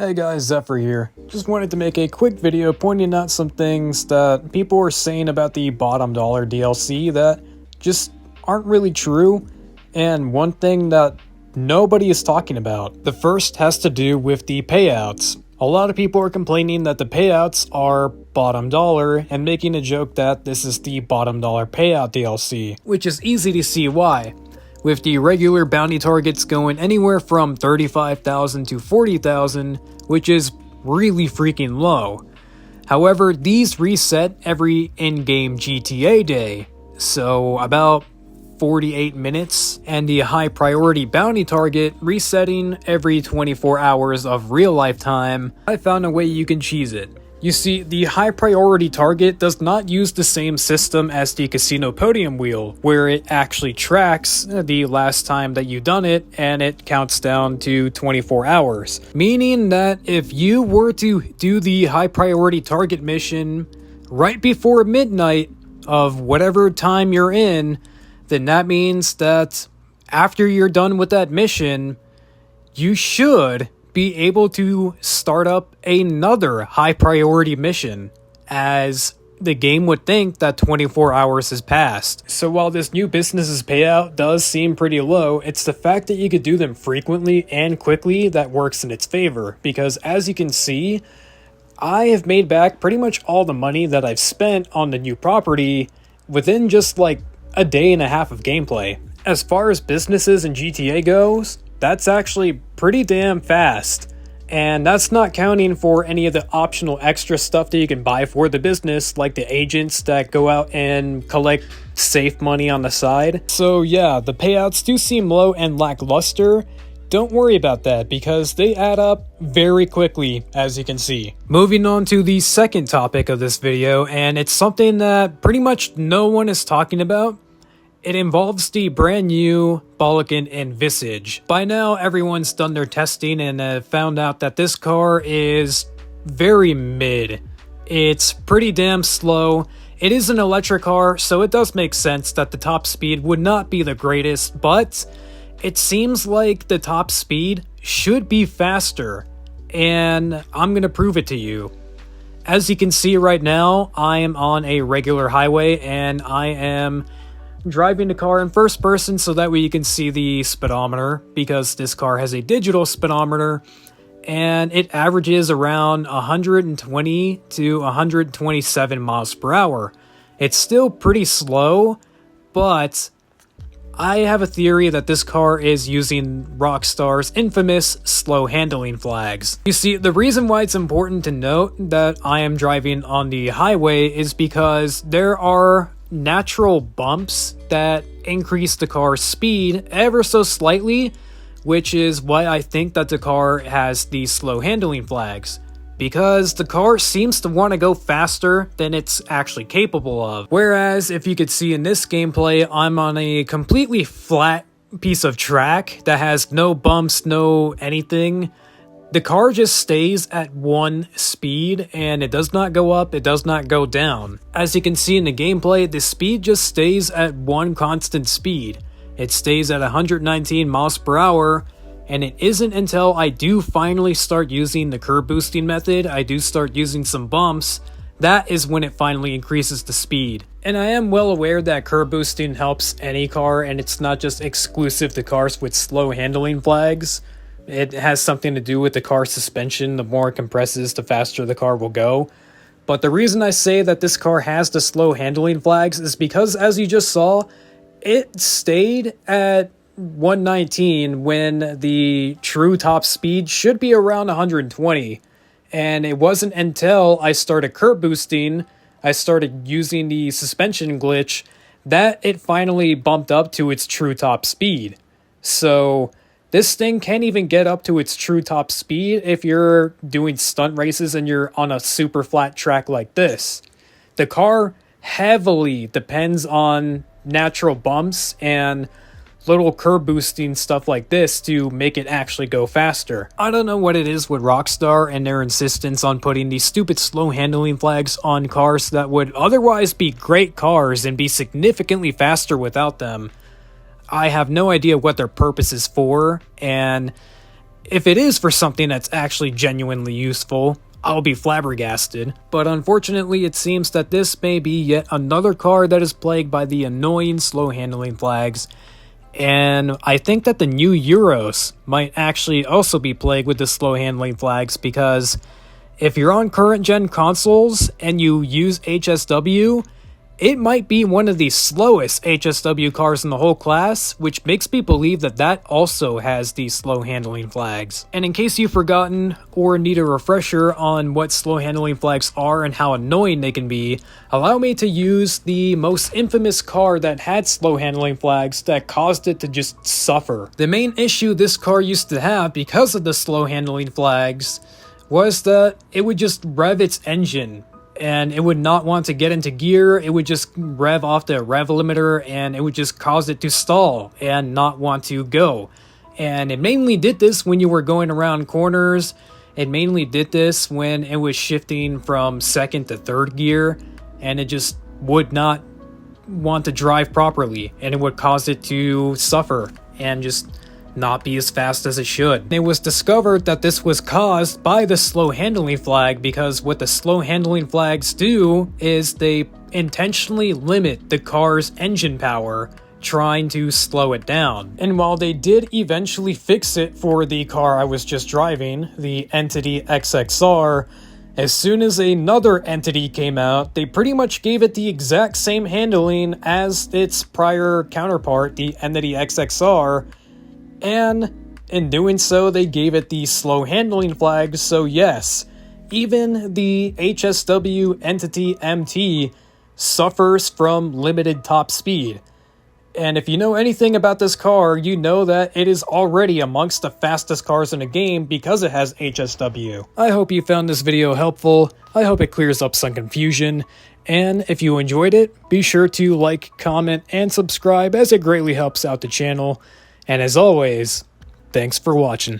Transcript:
Hey guys, Zephyr here. Just wanted to make a quick video pointing out some things that people are saying about the bottom dollar DLC that just aren't really true, and one thing that nobody is talking about. The first has to do with the payouts. A lot of people are complaining that the payouts are bottom dollar and making a joke that this is the bottom dollar payout DLC, which is easy to see why. With the regular bounty targets going anywhere from 35,000 to 40,000, which is really freaking low. However, these reset every in-game GTA day, so about 48 minutes, and the high priority bounty target resetting every 24 hours of real life time. I found a way you can cheese it. You see, the high priority target does not use the same system as the casino podium wheel, where it actually tracks the last time that you've done it and it counts down to 24 hours. Meaning that if you were to do the high priority target mission right before midnight of whatever time you're in, then that means that after you're done with that mission, you should be able to start up another high priority mission, as the game would think that 24 hours has passed. So while this new business's payout does seem pretty low, it's the fact that you could do them frequently and quickly that works in its favor, because as you can see, I have made back pretty much all the money that I've spent on the new property within just like a day and a half of gameplay. As far as businesses in GTA goes, that's actually pretty damn fast, and that's not counting for any of the optional extra stuff that you can buy for the business, like the agents that go out and collect safe money on the side. So yeah, the payouts do seem low and lackluster. Don't worry about that, because they add up very quickly, as you can see. Moving on to the second topic of this video, and it's something that pretty much no one is talking about. It involves the brand new Bolligan and Visage. By now, everyone's done their testing and found out that this car is very mid. It's pretty damn slow. It is an electric car, so it does make sense that the top speed would not be the greatest, but it seems like the top speed should be faster, and I'm gonna prove it to you. As you can see right now, I am on a regular highway, and I am driving the car in first person so that way you can see the speedometer, because this car has a digital speedometer and it averages around 120 to 127 miles per hour. It's still pretty slow, but I have a theory that this car is using Rockstar's infamous slow handling flags. You see, the reason why it's important to note that I am driving on the highway is because there are natural bumps that increase the car's speed ever so slightly, which is why I think that the car has these slow handling flags, because the car seems to want to go faster than it's actually capable of. Whereas if you could see in this gameplay, I'm on a completely flat piece of track that has no bumps, no anything. The car just stays at one speed, and it does not go up, it does not go down. As you can see in the gameplay, the speed just stays at one constant speed. It stays at 119 miles per hour, and it isn't until I do finally start using the curb boosting method, I do start using some bumps, that is when it finally increases the speed. And I am well aware that curb boosting helps any car, and it's not just exclusive to cars with slow handling flags. It has something to do with the car suspension. The more it compresses, the faster the car will go. But the reason I say that this car has the slow handling flags is because, as you just saw, it stayed at 119 when the true top speed should be around 120. And it wasn't until I started curb boosting, I started using the suspension glitch, that it finally bumped up to its true top speed. So this thing can't even get up to its true top speed if you're doing stunt races and you're on a super flat track like this. The car heavily depends on natural bumps and little curb boosting stuff like this to make it actually go faster. I don't know what it is with Rockstar and their insistence on putting these stupid slow handling flags on cars that would otherwise be great cars and be significantly faster without them. I have no idea what their purpose is for, and if it is for something that's actually genuinely useful, I'll be flabbergasted. But unfortunately, it seems that this may be yet another car that is plagued by the annoying slow handling flags. And I think that the new Euros might actually also be plagued with the slow handling flags, because if you're on current gen consoles and you use HSW, it might be one of the slowest HSW cars in the whole class, which makes me believe that that also has these slow handling flags. And in case you've forgotten or need a refresher on what slow handling flags are and how annoying they can be, allow me to use the most infamous car that had slow handling flags that caused it to just suffer. The main issue this car used to have because of the slow handling flags was that it would just rev its engine and it would not want to get into gear. It would just rev off the rev limiter and it would just cause it to stall and not want to go. And it mainly did this when you were going around corners. It mainly did this when it was shifting from second to third gear, and it just would not want to drive properly, and it would cause it to suffer and just not be as fast as it should. It was discovered that this was caused by the slow handling flag, because what the slow handling flags do is they intentionally limit the car's engine power, trying to slow it down. And while they did eventually fix it for the car I was just driving, the Entity XXR, as soon as another Entity came out, they pretty much gave it the exact same handling as its prior counterpart, the Entity XXR, and in doing so, they gave it the slow handling flag. So yes, even the HSW Entity MT suffers from limited top speed. And if you know anything about this car, you know that it is already amongst the fastest cars in the game because it has HSW. I hope you found this video helpful. I hope it clears up some confusion. And if you enjoyed it, be sure to like, comment, and subscribe, as it greatly helps out the channel. And as always, thanks for watching.